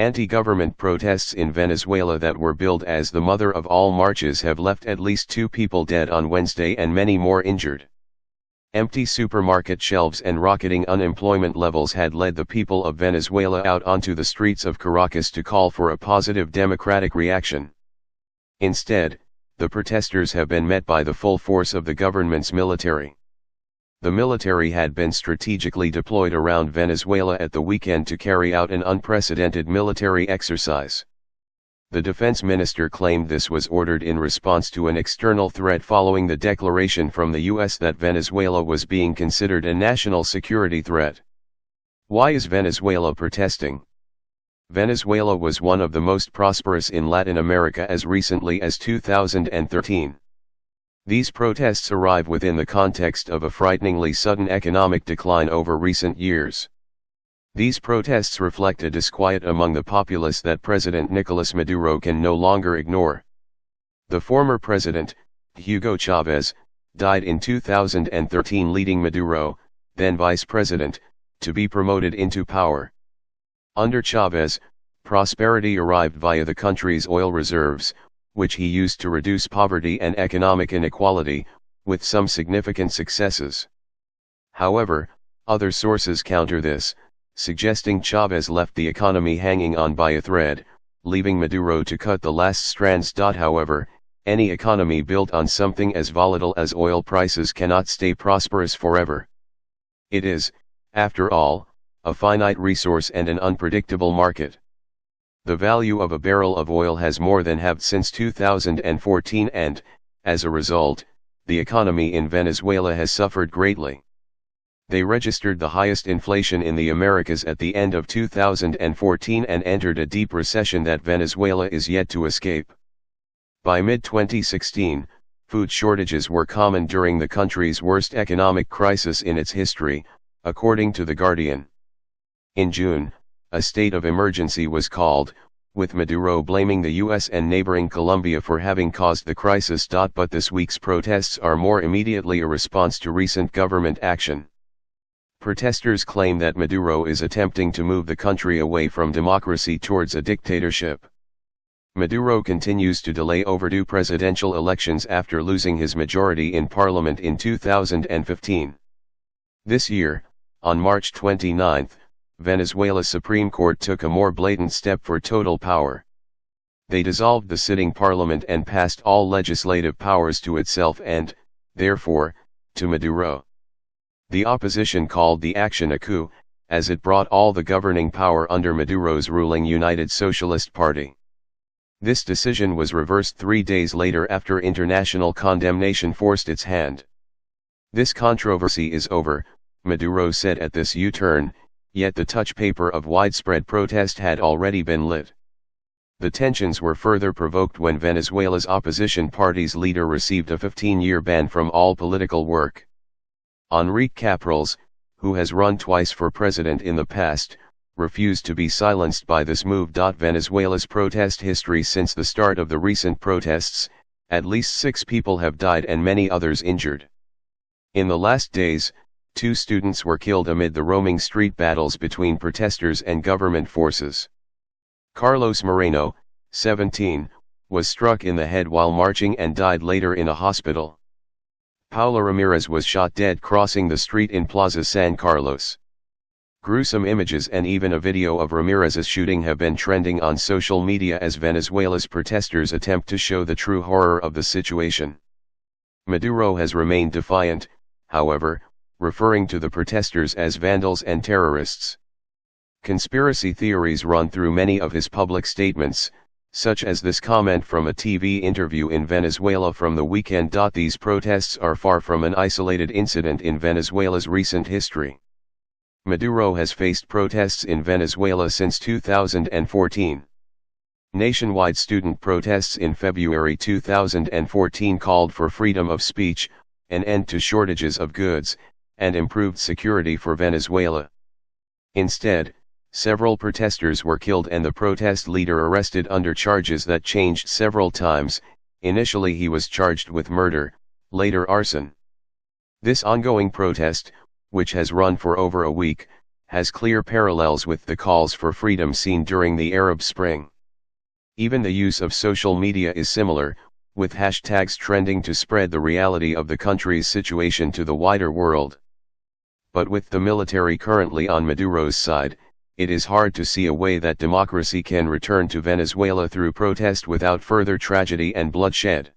Anti-government protests in Venezuela that were billed as the mother of all marches have left at least 2 people dead on Wednesday and many more injured. Empty supermarket shelves and rocketing unemployment levels had led the people of Venezuela out onto the streets of Caracas to call for a positive democratic reaction. Instead, the protesters have been met by the full force of the government's military. The military had been strategically deployed around Venezuela at the weekend to carry out an unprecedented military exercise. The defense minister claimed this was ordered in response to an external threat following the declaration from the U.S. that Venezuela was being considered a national security threat. Why is Venezuela protesting? Venezuela was one of the most prosperous in Latin America as recently as 2013. These protests arrive within the context of a frighteningly sudden economic decline over recent years. These protests reflect a disquiet among the populace that President Nicolas Maduro can no longer ignore. The former president, Hugo Chavez, died in 2013, leading Maduro, then vice president, to be promoted into power. Under Chavez, prosperity arrived via the country's oil reserves, which he used to reduce poverty and economic inequality, with some significant successes. However, other sources counter this, suggesting Chavez left the economy hanging on by a thread, leaving Maduro to cut the last strands. However, any economy built on something as volatile as oil prices cannot stay prosperous forever. It is, after all, a finite resource and an unpredictable market. The value of a barrel of oil has more than halved since 2014 and, as a result, the economy in Venezuela has suffered greatly. They registered the highest inflation in the Americas at the end of 2014 and entered a deep recession that Venezuela is yet to escape. By mid-2016, food shortages were common during the country's worst economic crisis in its history, according to The Guardian. In June, a state of emergency was called, with Maduro blaming the U.S. and neighboring Colombia for having caused the crisis. But this week's protests are more immediately a response to recent government action. Protesters claim that Maduro is attempting to move the country away from democracy towards a dictatorship. Maduro continues to delay overdue presidential elections after losing his majority in parliament in 2015. This year, on March 29, Venezuela's Supreme Court took a more blatant step for total power. They dissolved the sitting parliament and passed all legislative powers to itself and, therefore, to Maduro. The opposition called the action a coup, as it brought all the governing power under Maduro's ruling United Socialist Party. This decision was reversed 3 days later after international condemnation forced its hand. This controversy is over, Maduro said at this U-turn, yet the touch paper of widespread protest had already been lit. The tensions were further provoked when Venezuela's opposition party's leader received a 15-year ban from all political work. Enrique Capriles, who has run twice for president in the past, refused to be silenced by this move. Venezuela's protest history: since the start of the recent protests, at least 6 people have died and many others injured. In the last days, 2 students were killed amid the roaming street battles between protesters and government forces. Carlos Moreno, 17, was struck in the head while marching and died later in a hospital. Paula Ramirez was shot dead crossing the street in Plaza San Carlos. Gruesome images and even a video of Ramirez's shooting have been trending on social media as Venezuela's protesters attempt to show the true horror of the situation. Maduro has remained defiant, however, referring to the protesters as vandals and terrorists. Conspiracy theories run through many of his public statements, such as this comment from a TV interview in Venezuela from the weekend. These protests are far from an isolated incident in Venezuela's recent history. Maduro has faced protests in Venezuela since 2014. Nationwide student protests in February 2014 called for freedom of speech, an end to shortages of goods, and improved security for Venezuela. Instead, several protesters were killed and the protest leader arrested under charges that changed several times. Initially he was charged with murder, later arson. This ongoing protest, which has run for over a week, has clear parallels with the calls for freedom seen during the Arab Spring. Even the use of social media is similar, with hashtags trending to spread the reality of the country's situation to the wider world. But with the military currently on Maduro's side, it is hard to see a way that democracy can return to Venezuela through protest without further tragedy and bloodshed.